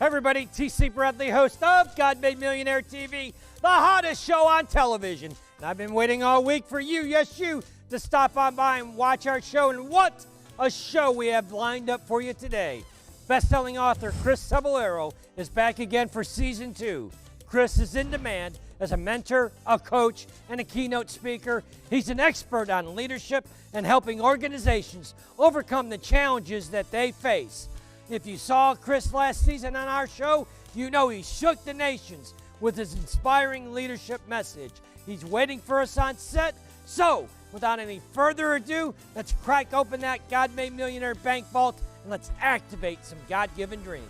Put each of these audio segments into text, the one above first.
Everybody, TC Bradley, host of God Made Millionaire TV, the hottest show on television. And I've been waiting all week for you, yes you, to stop on by and watch our show. And what a show we have lined up for you today. Best-selling author Chris Cebollero is back again for season 2. Chris is in demand as a mentor, a coach, and a keynote speaker. He's an expert on leadership and helping organizations overcome the challenges that they face. If you saw Chris last season on our show, you know he shook the nations with his inspiring leadership message. He's waiting for us on set. So, without any further ado, let's crack open that God Made Millionaire bank vault and let's activate some God-given dreams.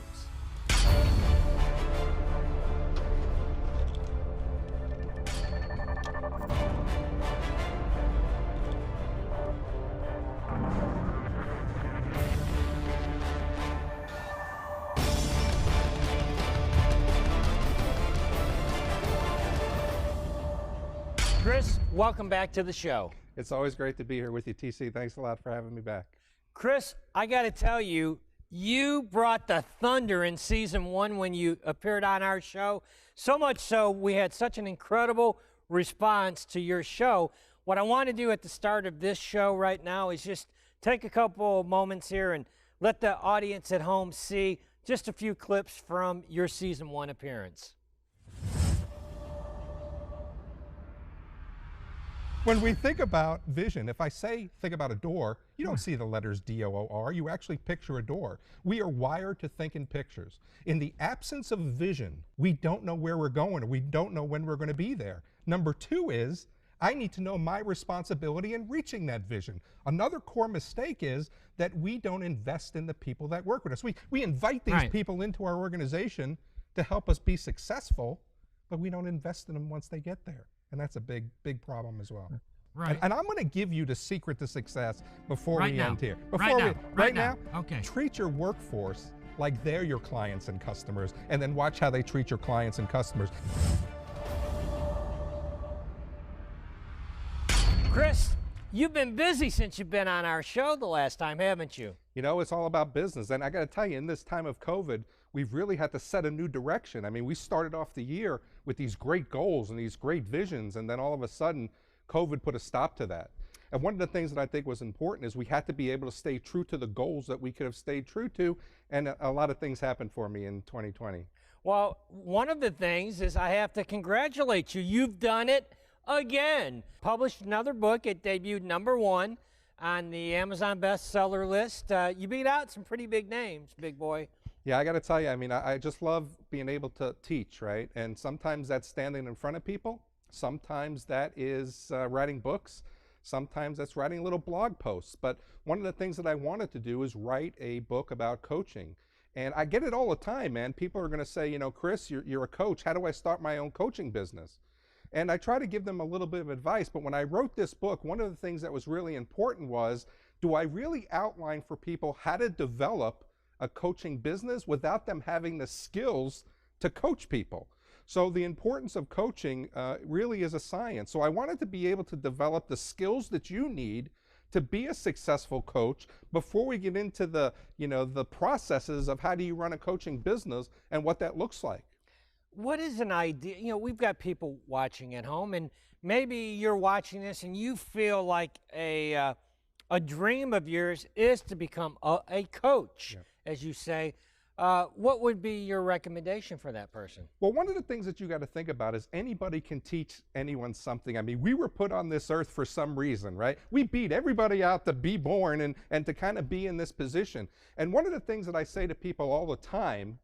Chris, welcome back to the show. It's always great to be here with you, TC. Thanks a lot for having me back. Chris, I got to tell you, you brought the thunder in season 1 when you appeared on our show. So much so, we had such an incredible response to your show. What I want to do at the start of this show right now is just take a couple moments here and let the audience at home see just a few clips from your season 1 appearance. When we think about vision, if I say think about a door, you don't see the letters D-O-O-R. You actually picture a door. We are wired to think in pictures. In the absence of vision, we don't know where we're going, or we don't know when we're going to be there. Number 2 is, I need to know my responsibility in reaching that vision. Another core mistake is that we don't invest in the people that work with us. We invite these people into our organization to help us be successful, but we don't invest in them once they get there. And that's a big, big problem as well. Right. And I'm going to give you the secret to success before Right we now. end here. Right now. Okay. Treat your workforce like they're your clients and customers, and then watch how they treat your clients and customers. Chris, you've been busy since you've been on our show the last time, haven't you? You know, it's all about business. And I got to tell you, in this time of COVID, we've really had to set a new direction. I mean, we started off the year with these great goals and these great visions, and then all of a sudden, COVID put a stop to that. And one of the things that I think was important is we had to be able to stay true to the goals that we could have stayed true to, and a lot of things happened for me in 2020. Well, one of the things is I have to congratulate you. You've done it again. Published another book. It debuted #1 on the Amazon bestseller list. You beat out some pretty big names, big boy. Yeah, I got to tell you, I mean, I just love being able to teach, right? And sometimes that's standing in front of people. Sometimes that is writing books. Sometimes that's writing little blog posts. But one of the things that I wanted to do is write a book about coaching. And I get it all the time, man. People are going to say, you know, Chris, you're a coach. How do I start my own coaching business? And I try to give them a little bit of advice. But when I wrote this book, one of the things that was really important was, do I really outline for people how to develop a coaching business without them having the skills to coach people? So the importance of coaching really is a science. So I wanted to be able to develop the skills that you need to be a successful coach before we get into the, you know, the processes of how do you run a coaching business and what that looks like. What is an idea? You know, we've got people watching at home, and maybe you're watching this and you feel like a dream of yours is to become a coach, as you say. What would be your recommendation for that person? Well, one of the things that you got to think about is anybody can teach anyone something. I mean, we were put on this earth for some reason, right? We beat everybody out to be born and to kind of be in this position. And one of the things that I say to people all the time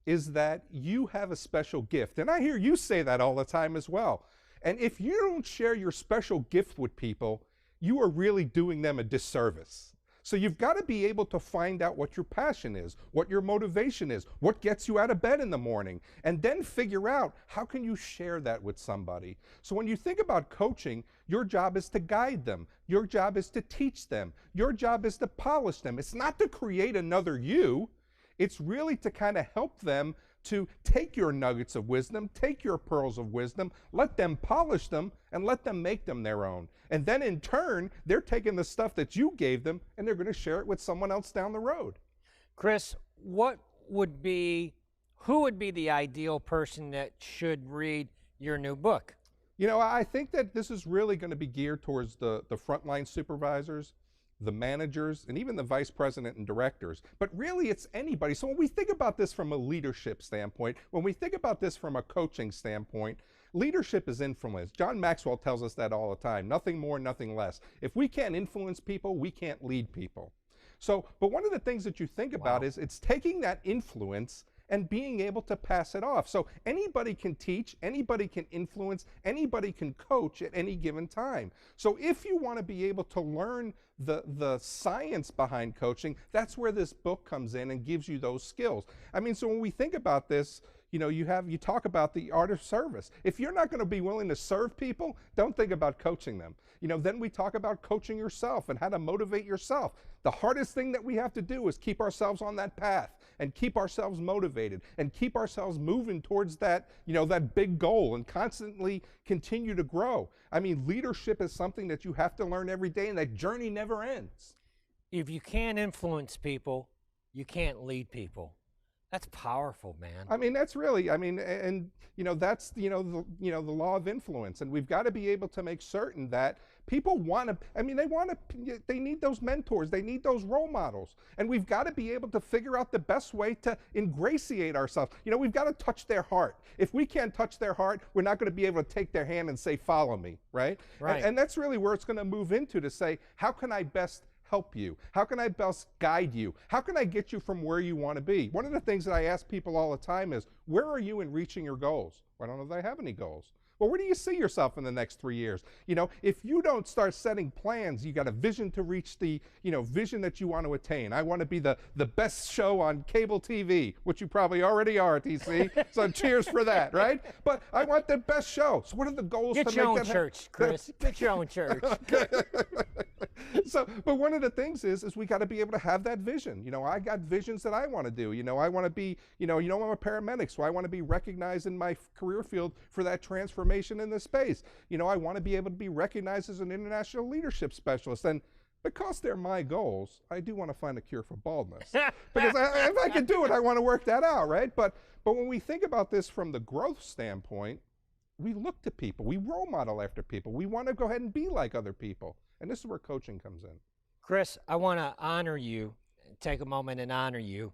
is that you have a special gift. And I hear you say that all the time as well. And if you don't share your special gift with people, you are really doing them a disservice. So you've got to be able to find out what your passion is, what your motivation is, what gets you out of bed in the morning, and then figure out how can you share that with somebody. So when you think about coaching, your job is to guide them. Your job is to teach them. Your job is to polish them. It's not to create another you. It's really to kind of help them to take your nuggets of wisdom, take your pearls of wisdom, let them polish them, and let them make them their own. And then in turn, they're taking the stuff that you gave them, and they're going to share it with someone else down the road. Chris, what would be who would be the ideal person that should read your new book? You know, I think that this is really going to be geared towards the frontline supervisors, the managers, and even the vice president and directors. But really, it's anybody. So when we think about this from a leadership standpoint, when we think about this from a coaching standpoint, leadership is influence. John Maxwell tells us that all the time. Nothing more, nothing less. If we can't influence people, we can't lead people. So, but one of the things that you think about is it's taking that influence and being able to pass it off. So anybody can teach, anybody can influence, anybody can coach at any given time. So if you want to be able to learn the science behind coaching, that's where this book comes in and gives you those skills. I mean, so when we think about this, you know, you talk about the art of service. If you're not going to be willing to serve people, don't think about coaching them. You know, then we talk about coaching yourself and how to motivate yourself. The hardest thing that we have to do is keep ourselves on that path and keep ourselves motivated and keep ourselves moving towards that, you know, that big goal and constantly continue to grow. I mean, leadership is something that you have to learn every day, and that journey never ends. If you can't influence people, you can't lead people. That's powerful, man. I mean, that's really, I mean, and you know, that's, the law of influence, and we've got to be able to make certain that people want to, I mean, they need those mentors, they need those role models, and we've got to be able to figure out the best way to ingratiate ourselves. You know, we've got to touch their heart. If we can't touch their heart, we're not going to be able to take their hand and say, follow me, right? Right. And that's really where it's going to move into, to say, how can I best help you? How can I best guide you? How can I get you from where you want to be? One of the things that I ask people all the time is, where are you in reaching your goals? Well, I don't know if I have any goals. Well, where do you see yourself in the next 3 years? You know, if you don't start setting plans, you got a vision to reach the, vision that you want to attain. I want to be the best show on cable TV, which you probably already are, TC. So cheers for that, right? But I want the best show. So what are the goals to make that happen? Get your own church, Chris. Get your own church. So, but one of the things is we got to be able to have that vision. You know, I got visions that I want to do. You know, I want to be, I'm a paramedic, so I want to be recognized in my career field for that transformation in this space. You know, I want to be able to be recognized as an international leadership specialist. And because they're my goals, I do want to find a cure for baldness. Because if I can do it, I want to work that out, right? But when we think about this from the growth standpoint, we look to people, we role model after people, we want to go ahead and be like other people. And this is where coaching comes in. Chris, I want to honor you, take a moment and honor you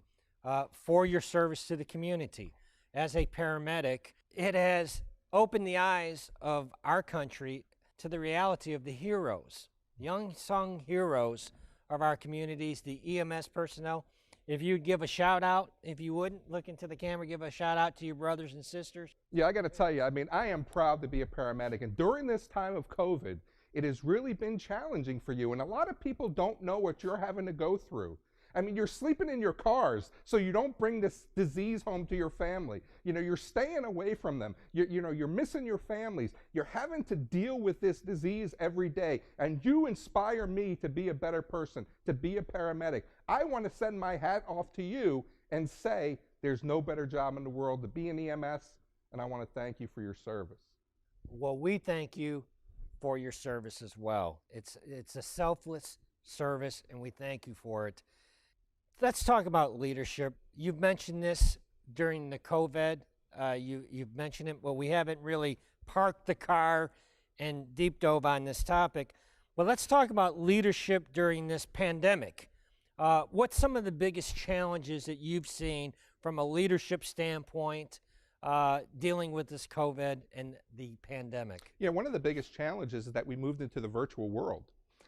for your service to the community. As a paramedic, it has opened the eyes of our country to the reality of the heroes, young sung heroes of our communities, the EMS personnel. If you'd give a shout out, if you wouldn't, look into the camera, give a shout out to your brothers and sisters. Yeah, I got to tell you, I mean, I am proud to be a paramedic. And during this time of COVID, it has really been challenging for you. And a lot of people don't know what you're having to go through. I mean, you're sleeping in your cars so you don't bring this disease home to your family. You know, you're staying away from them. You're missing your families. You're having to deal with this disease every day. And you inspire me to be a better person, to be a paramedic. I want to send my hat off to you and say, there's no better job in the world to be in EMS, and I want to thank you for your service. Well, we thank you for your service as well. It's a selfless service, and we thank you for it. Let's talk about leadership. You've mentioned this during the COVID. You've mentioned it. Well, we haven't really parked the car and deep dove on this topic. But let's talk about leadership during this pandemic. What's some of the biggest challenges that you've seen from a leadership standpoint dealing with this COVID and the pandemic? Yeah, one of the biggest challenges is that we moved into the virtual world.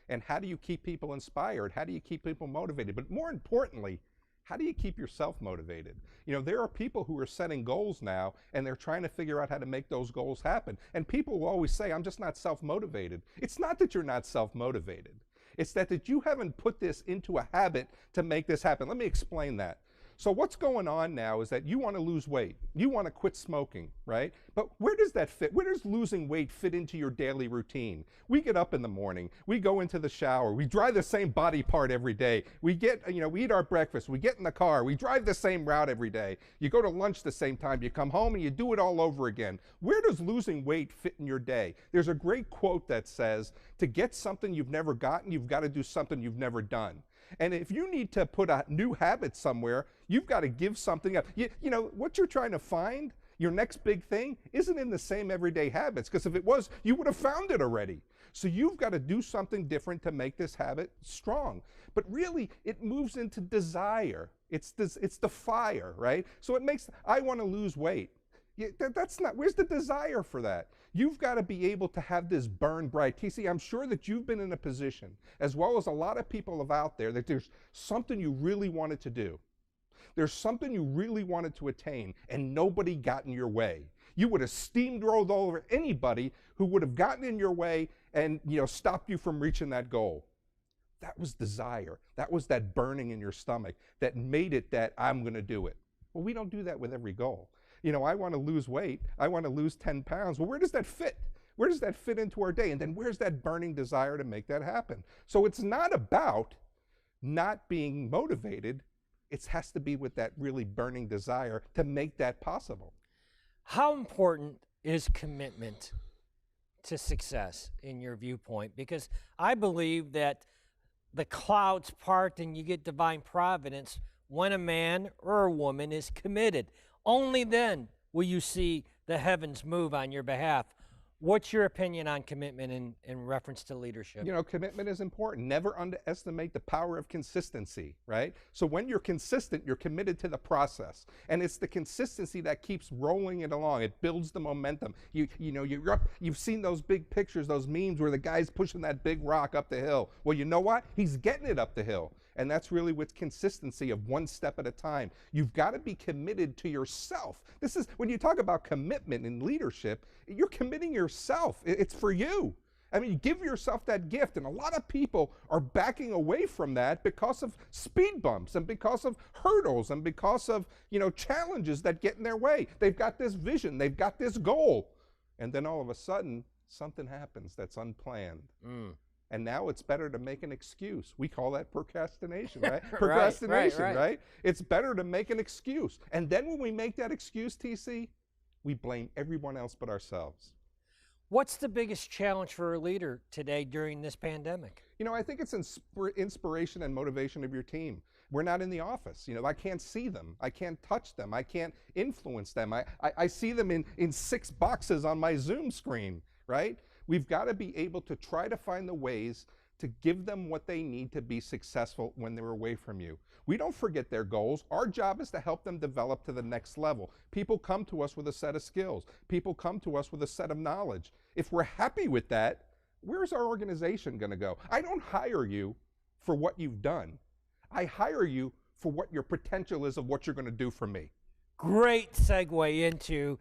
And how do you keep people inspired? How do you keep people motivated? But more importantly, how do you keep yourself motivated? You know, there are people who are setting goals now, and they're trying to figure out how to make those goals happen. And people will always say, I'm just not self-motivated. It's not that you're not self-motivated. It's that you haven't put this into a habit to make this happen. Let me explain that. So what's going on now is that you want to lose weight. You want to quit smoking, right? But where does that fit? Where does losing weight fit into your daily routine? We get up in the morning, we go into the shower, we drive the same body part every day. We eat our breakfast, we get in the car, we drive the same route every day. You go to lunch the same time, you come home and you do it all over again. Where does losing weight fit in your day? There's a great quote that says, to get something you've never gotten, you've got to do something you've never done. And if you need to put a new habit somewhere, you've got to give something up. You know, what you're trying to find, your next big thing, isn't in the same everyday habits, because if it was, you would have found it already. So you've got to do something different to make this habit strong. But really, it moves into desire. It's the fire, right? So it makes, I want to lose weight. That's not, where's the desire for that? You've got to be able to have this burn bright. TC, I'm sure that you've been in a position, as well as a lot of people out there, that there's something you really wanted to do. There's something you really wanted to attain, and nobody got in your way. You would have steamrolled over anybody who would have gotten in your way and, you know, stopped you from reaching that goal. That was desire. That was that burning in your stomach that made it that I'm going to do it. Well, we don't do that with every goal. You know, I want to lose weight. I want to lose 10 pounds. Well, where does that fit? Where does that fit into our day? And then where's that burning desire to make that happen? So it's not about not being motivated. It has to be with that really burning desire to make that possible. How important is commitment to success in your viewpoint? Because I believe that the clouds part and you get divine providence when a man or a woman is committed. Only then will you see the heavens move on your behalf. What's your opinion on commitment in reference to leadership? You know, commitment is important. Never underestimate the power of consistency, right? So when you're consistent, you're committed to the process. And it's the consistency that keeps rolling it along. It builds the momentum. You've seen those big pictures, those memes where the guy's pushing that big rock up the hill. Well, you know what? He's getting it up the hill. And that's really with consistency of one step at a time. You've got to be committed to yourself. This is, when you talk about commitment in leadership, you're committing yourself. It's for you. I mean, you give yourself that gift, and a lot of people are backing away from that because of speed bumps and because of hurdles and because of, you know, challenges that get in their way. They've got this vision, they've got this goal, and then all of a sudden, something happens that's unplanned. And now it's better to make an excuse. We call that procrastination, right? Procrastination, right? It's better to make an excuse. And then when we make that excuse, TC, we blame everyone else but ourselves. What's the biggest challenge for a leader today during this pandemic? You know, I think it's inspiration and motivation of your team. We're not in the office. You know, I can't see them. I can't touch them. I can't influence them. I see them in 6 boxes on my Zoom screen, right? We've got to be able to try to find the ways to give them what they need to be successful when they're away from you. We don't forget their goals. Our job is to help them develop to the next level. People come to us with a set of skills. People come to us with a set of knowledge. If we're happy with that, where's our organization going to go? I don't hire you for what you've done. I hire you for what your potential is of what you're going to do for me. Great segue into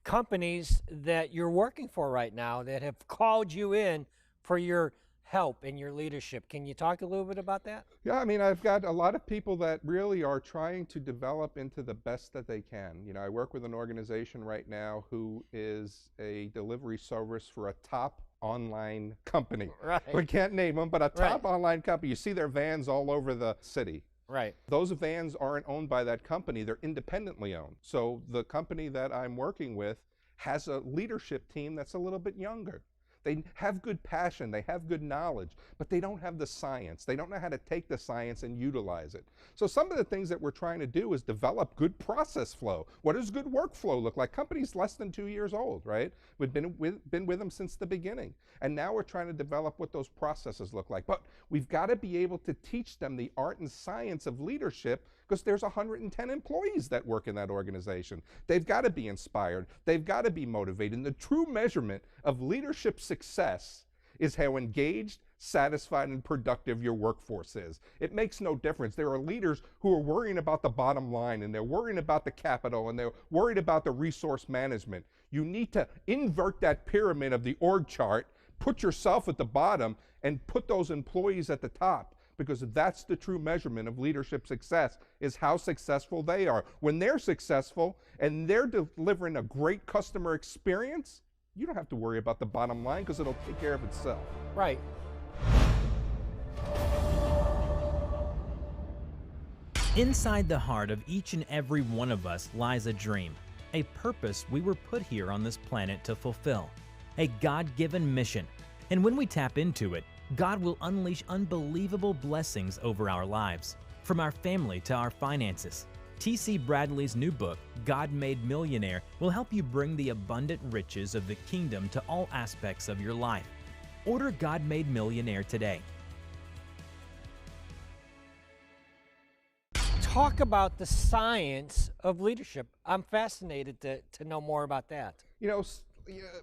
companies that you're working for right now that have called you in for your help in your leadership. Can you talk a little bit about that? Yeah, I mean, I've got a lot of people that really are trying to develop into the best that they can. You know, I work with an organization right now who is a delivery service for a top online company. Right. We can't name them, but a top online company. You see their vans all over the city. Right. Those vans aren't owned by that company. They're independently owned. So the company that I'm working with has a leadership team that's a little bit younger. They have good passion, they have good knowledge, but they don't have the science. They don't know how to take the science and utilize it. So some of the things that we're trying to do is develop good process flow. What does good workflow look like? Companies less than 2 years old, right? We've been with them since the beginning. And now we're trying to develop what those processes look like. But we've got to be able to teach them the art and science of leadership, because there's 110 employees that work in that organization. They've got to be inspired. They've got to be motivated. And the true measurement of leadership success is how engaged, satisfied, and productive your workforce is. It makes no difference. There are leaders who are worrying about the bottom line, and they're worrying about the capital, and they're worried about the resource management. You need to invert that pyramid of the org chart, put yourself at the bottom, and put those employees at the top. Because that's the true measurement of leadership success, is how successful they are. When they're successful and they're delivering a great customer experience, you don't have to worry about the bottom line, because it'll take care of itself. Right. Inside the heart of each and every one of us lies a dream, a purpose we were put here on this planet to fulfill, a God-given mission. And when we tap into it, God will unleash unbelievable blessings over our lives, from our family to our finances. T.C. Bradley's new book, God Made Millionaire, will help you bring the abundant riches of the kingdom to all aspects of your life. Order God Made Millionaire today. Talk about the science of leadership. I'm fascinated to know more about that. You know,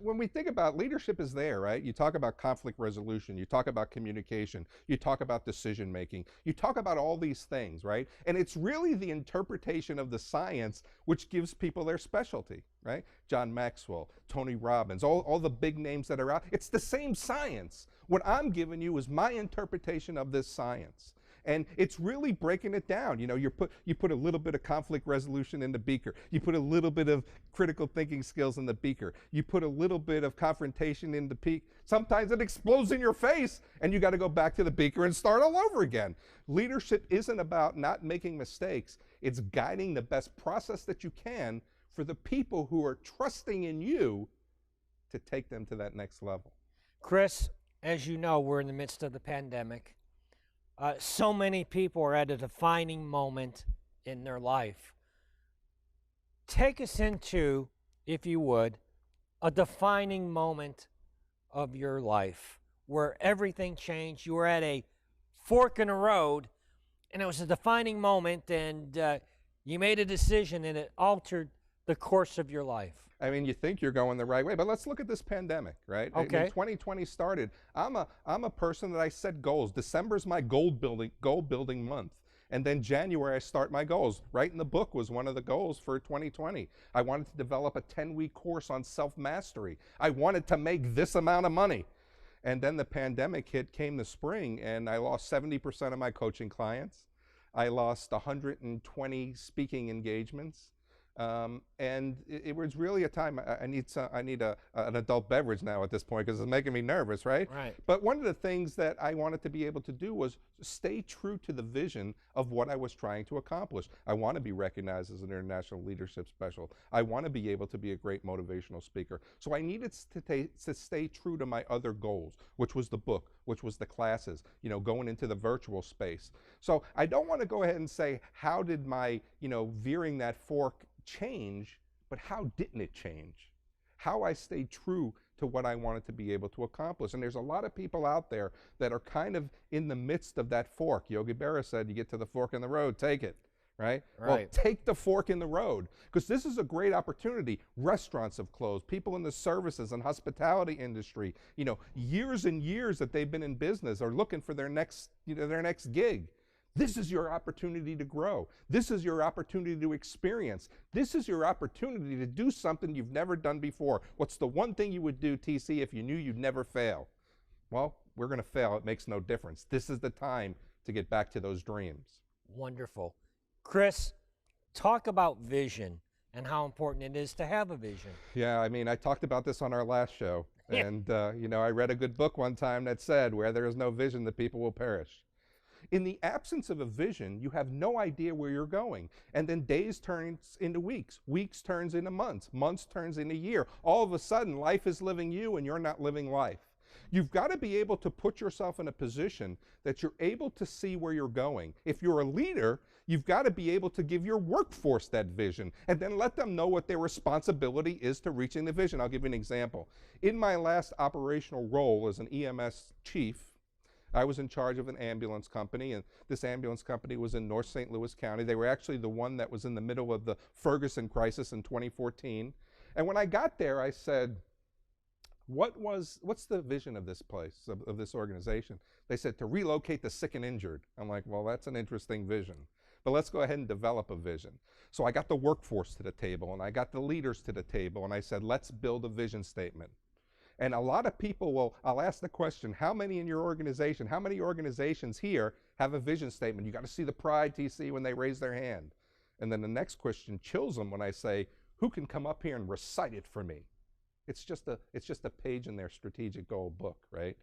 when we think about leadership is there, right? You talk about conflict resolution, you talk about communication, you talk about decision making, you talk about all these things, right? And it's really the interpretation of the science which gives people their specialty, right? John Maxwell, Tony Robbins, all the big names that are out. It's the same science. What I'm giving you is my interpretation of this science. And it's really breaking it down. You know, you put a little bit of conflict resolution in the beaker. You put a little bit of critical thinking skills in the beaker. You put a little bit of confrontation in the peak. Sometimes it explodes in your face and you got to go back to the beaker and start all over again. Leadership isn't about not making mistakes. It's guiding the best process that you can for the people who are trusting in you to take them to that next level. Chris, as you know, we're in the midst of the pandemic. So many people are at a defining moment in their life. Take us into, if you would, a defining moment of your life where everything changed. You were at a fork in the road, and it was a defining moment, and you made a decision, and it altered the course of your life. I mean, you think you're going the right way, but let's look at this pandemic, right? Okay. When 2020 started, I'm a person that I set goals. December's my goal building month. And then January, I start my goals. Writing the book was one of the goals for 2020. I wanted to develop a 10-week course on self-mastery. I wanted to make this amount of money. And then the pandemic came the spring, and I lost 70% of my coaching clients. I lost 120 speaking engagements. And it was really a time. I need an adult beverage now at this point because it's making me nervous, right? Right. But one of the things that I wanted to be able to do was stay true to the vision of what I was trying to accomplish. I want to be recognized as an international leadership specialist. I want to be able to be a great motivational speaker. So I needed to stay true to my other goals, which was the book, which was the classes, you know, going into the virtual space. So I don't want to go ahead and say, how did my, veering that fork change, but how didn't it change? How I stayed true to what I wanted to be able to accomplish. And there's a lot of people out there that are kind of in the midst of that fork. Yogi Berra said, you get to the fork in the road, take it, right? Well, take the fork in the road, because this is a great opportunity. Restaurants have closed. People in the services and hospitality industry, years and years that they've been in business are looking for their next gig. This is your opportunity to grow. This is your opportunity to experience. This is your opportunity to do something you've never done before. What's the one thing you would do, TC, if you knew you'd never fail? Well, we're going to fail. It makes no difference. This is the time to get back to those dreams. Wonderful. Chris, talk about vision and how important it is to have a vision. Yeah, I mean, I talked about this on our last show. And, I read a good book one time that said, where there is no vision, the people will perish. In the absence of a vision, you have no idea where you're going. And then days turns into weeks. Weeks turns into months. Months turns into a year. All of a sudden, life is living you and you're not living life. You've got to be able to put yourself in a position that you're able to see where you're going. If you're a leader, you've got to be able to give your workforce that vision and then let them know what their responsibility is to reaching the vision. I'll give you an example. In my last operational role as an EMS chief, I was in charge of an ambulance company, and this ambulance company was in North St. Louis County. They were actually the one that was in the middle of the Ferguson crisis in 2014. And when I got there, I said, what's the vision of this place, of this organization? They said, to relocate the sick and injured. I'm like, well, that's an interesting vision, but let's go ahead and develop a vision. So I got the workforce to the table, and I got the leaders to the table, and I said, let's build a vision statement. And a lot of people I'll ask the question, how many in your organization, how many organizations here have a vision statement? You got to see the pride, TC, when they raise their hand. And then the next question chills them when I say, who can come up here and recite it for me? It's just a page in their strategic goal book, right?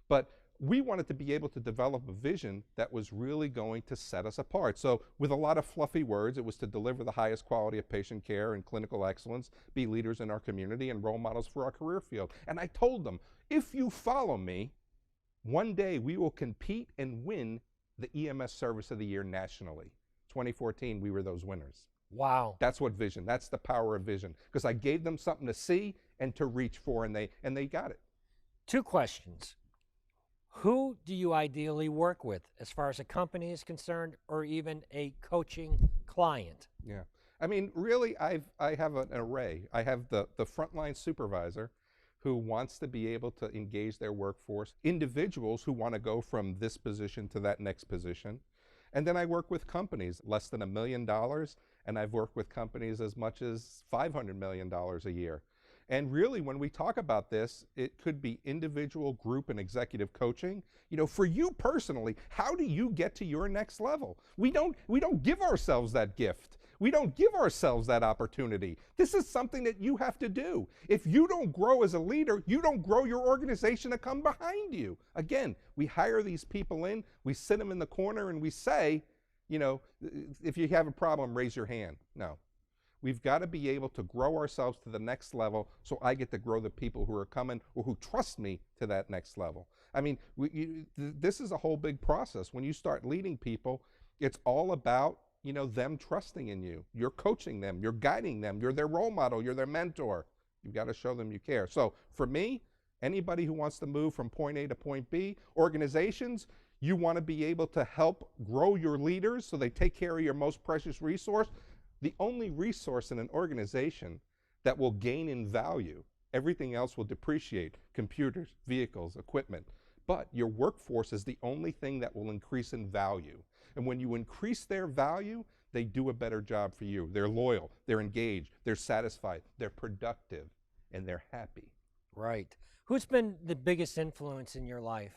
But we wanted to be able to develop a vision that was really going to set us apart. So with a lot of fluffy words, it was to deliver the highest quality of patient care and clinical excellence, be leaders in our community and role models for our career field. And I told them, if you follow me, One day we will compete and win the EMS Service of the Year nationally. 2014, we were those winners. Wow. That's what vision, that's the power of vision. Because I gave them something to see and to reach for, and they got it. 2 questions. Who do you ideally work with as far as a company is concerned, or even a coaching client? Yeah. I mean, really, I have an array. I have the frontline supervisor who wants to be able to engage their workforce, individuals who want to go from this position to that next position. And then I work with companies less than $1 million, and I've worked with companies as much as $500 million a year. And really, when we talk about this, it could be individual, group, and executive coaching. You know, for you personally, how do you get to your next level? We don't give ourselves that gift. We don't give ourselves that opportunity. This is something that you have to do. If you don't grow as a leader, you don't grow your organization to come behind you. Again, we hire these people in, we sit them in the corner, and we say, you know, if you have a problem, raise your hand. No. We've got to be able to grow ourselves to the next level, so I get to grow the people who are coming or who trust me to that next level. I mean, this is a whole big process. When you start leading people, it's all about, you know, them trusting in you. You're coaching them, you're guiding them, you're their role model, you're their mentor. You've got to show them you care. So for me, anybody who wants to move from point A to point B, organizations, you want to be able to help grow your leaders so they take care of your most precious resource. The only resource in an organization that will gain in value, everything else will depreciate: computers, vehicles, equipment. But your workforce is the only thing that will increase in value. And when you increase their value, they do a better job for you. They're loyal, they're engaged, they're satisfied, they're productive, and they're happy. Right. Who's been the biggest influence in your life?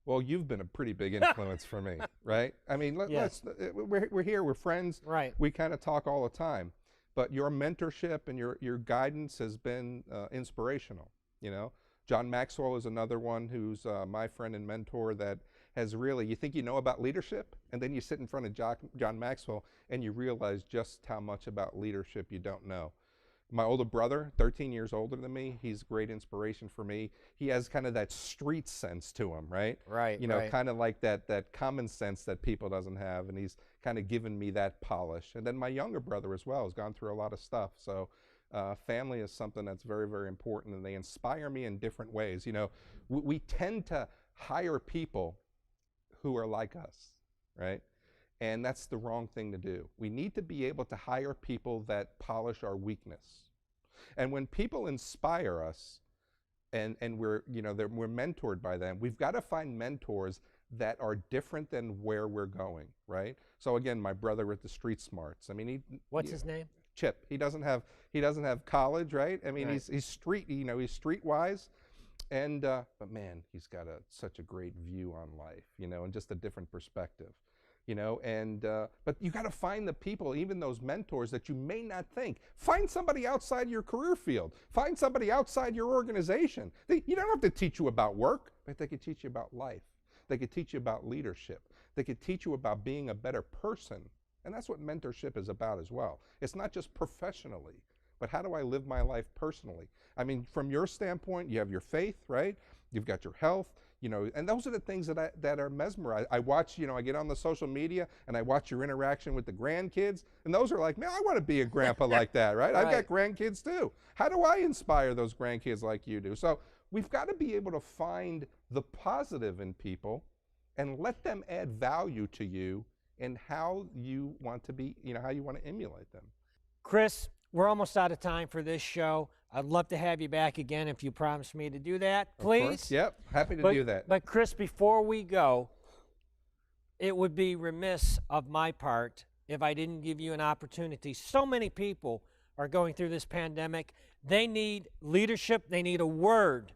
Well, you've been a pretty big influence for me, right? I mean, we're here, we're friends. Right. We kind of talk all the time. But your mentorship and your guidance has been inspirational, you know? John Maxwell is another one who's my friend and mentor that has really, you think you know about leadership, and then you sit in front of John Maxwell and you realize just how much about leadership you don't know. My older brother, 13 years older than me, he's great inspiration for me. He has kind of that street sense to him, right? Right. You know, kind of like that common sense that people doesn't have, and he's kind of given me that polish. And then my younger brother as well has gone through a lot of stuff. So family is something that's very, very important, and they inspire me in different ways. You know, we tend to hire people who are like us, right? And that's the wrong thing to do. We need to be able to hire people that polish our weakness. And when people inspire us, and we're, you know, we're mentored by them, we've got to find mentors that are different than where we're going, right? So again, my brother with the street smarts. I mean, what's his name? Chip. He doesn't have college, right? I mean, right. He's street, you know, he's streetwise. And but man, he's got such a great view on life, you know, and just a different perspective. You know, and but you got to find the people, even those mentors that you may not think. Find somebody outside your career field. Find somebody outside your organization. You don't have to teach you about work, but they could teach you about life. They could teach you about leadership. They could teach you about being a better person. And that's what mentorship is about as well. It's not just professionally, but how do I live my life personally? I mean, from your standpoint, you have your faith, right? You've got your health. You know, and those are the things that are mesmerized. I watch, you know, I get on the social media and I watch your interaction with the grandkids, and those are like, man, I want to be a grandpa like that, right? Right? I've got grandkids too. How do I inspire those grandkids like you do? So we've got to be able to find the positive in people and let them add value to you and how you want to be, you know, how you want to emulate them. Chris, we're almost out of time for this show. I'd love to have you back again if you promise me to do that, please. Of course. Yep, happy to do that. But Chris, before we go, it would be remiss of my part if I didn't give you an opportunity. So many people are going through this pandemic. They need leadership. They need a word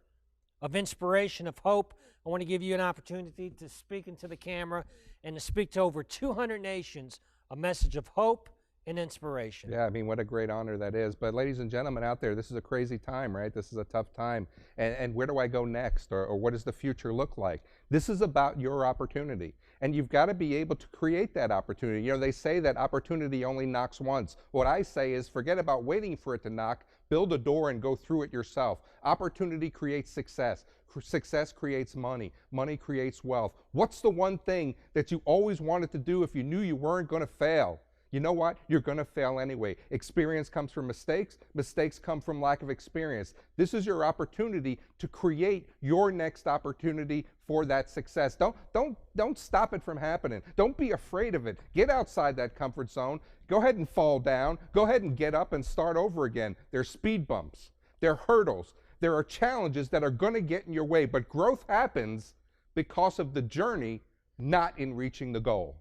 of inspiration, of hope. I want to give you an opportunity to speak into the camera and to speak to over 200 nations a message of hope and inspiration. Yeah, I mean, what a great honor that is. But ladies and gentlemen out there, this is a crazy time, right? This is a tough time. And where do I go next? Or what does the future look like? This is about your opportunity. And you've got to be able to create that opportunity. You know, they say that opportunity only knocks once. What I say is forget about waiting for it to knock. build a door and go through it yourself. Opportunity creates success. Success creates money. Money creates wealth. What's the one thing that you always wanted to do if you knew you weren't going to fail? You know what? You're going to fail anyway. Experience comes from mistakes. Mistakes come from lack of experience. This is your opportunity to create your next opportunity for that success. Don't stop it from happening. Don't be afraid of it. Get outside that comfort zone. Go ahead and fall down. Go ahead and get up and start over again. There's speed bumps. There are hurdles. There are challenges that are going to get in your way, but growth happens because of the journey, not in reaching the goal.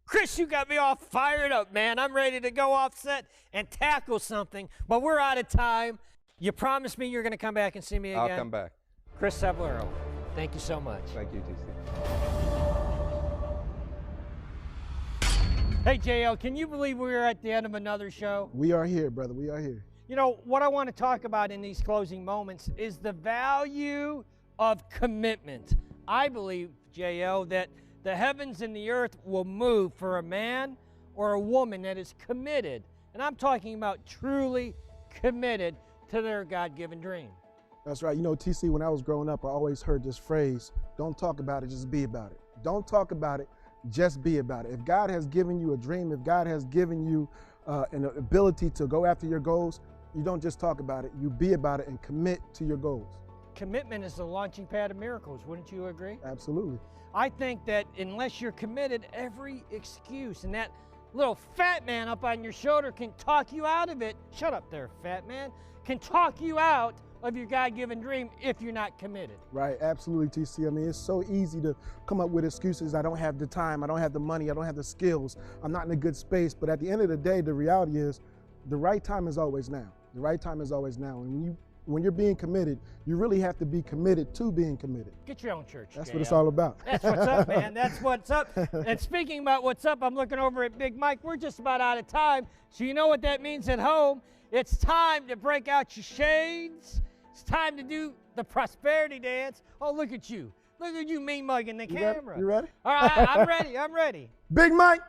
Chris, you got me all fired up, man. I'm ready to go off set and tackle something, but we're out of time. You promised me you're going to come back and see me again. I'll come back. Chris Cebollero, thank you so much. Thank you, TC. Hey, JL, can you believe we're at the end of another show? We are here, brother. We are here. You know, what I want to talk about in these closing moments is the value of commitment. I believe, JL, that the heavens and the earth will move for a man or a woman that is committed. And I'm talking about truly committed to their God-given dream. That's right. You know, TC, when I was growing up, I always heard this phrase, don't talk about it, just be about it. Don't talk about it, just be about it. If God has given you a dream, if God has given you an ability to go after your goals, you don't just talk about it, you be about it and commit to your goals. Commitment is the launching pad of miracles, wouldn't you agree? Absolutely. I think that unless you're committed, every excuse and that little fat man up on your shoulder can talk you out of it. Shut up there, fat man. Can talk you out of your God-given dream if you're not committed. Right, absolutely, TC. I mean, it's so easy to come up with excuses. I don't have the time, I don't have the money, I don't have the skills, I'm not in a good space. But at the end of the day, the reality is the right time is always now. The right time is always now. And when you're being committed, you really have to be committed to being committed. Get your own church. That's JL. what it's all about. That's what's up, man. That's what's up. And speaking about what's up, I'm looking over at Big Mike. We're just about out of time. So you know what that means at home. It's time to break out your shades. It's time to do the prosperity dance. Oh, look at you. Look at you mean mugging the camera. You ready? All right, I'm ready. I'm ready. Big Mike,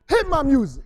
hit my music.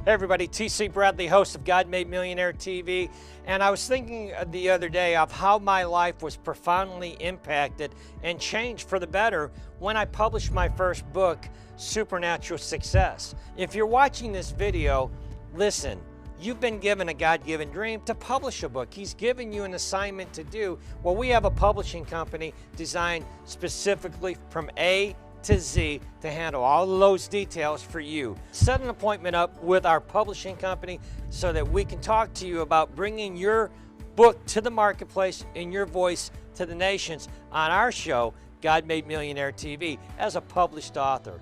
Hey everybody, TC Bradley, host of God Made Millionaire TV, and I was thinking the other day of how my life was profoundly impacted and changed for the better when I published my first book, Supernatural Success. If you're watching this video, listen, you've been given a God-given dream to publish a book. He's given you an assignment to do. Well, we have a publishing company designed specifically from A to Z to handle all of those details for you. Set an appointment up with our publishing company so that we can talk to you about bringing your book to the marketplace and your voice to the nations on our show, God Made Millionaire TV, as a published author.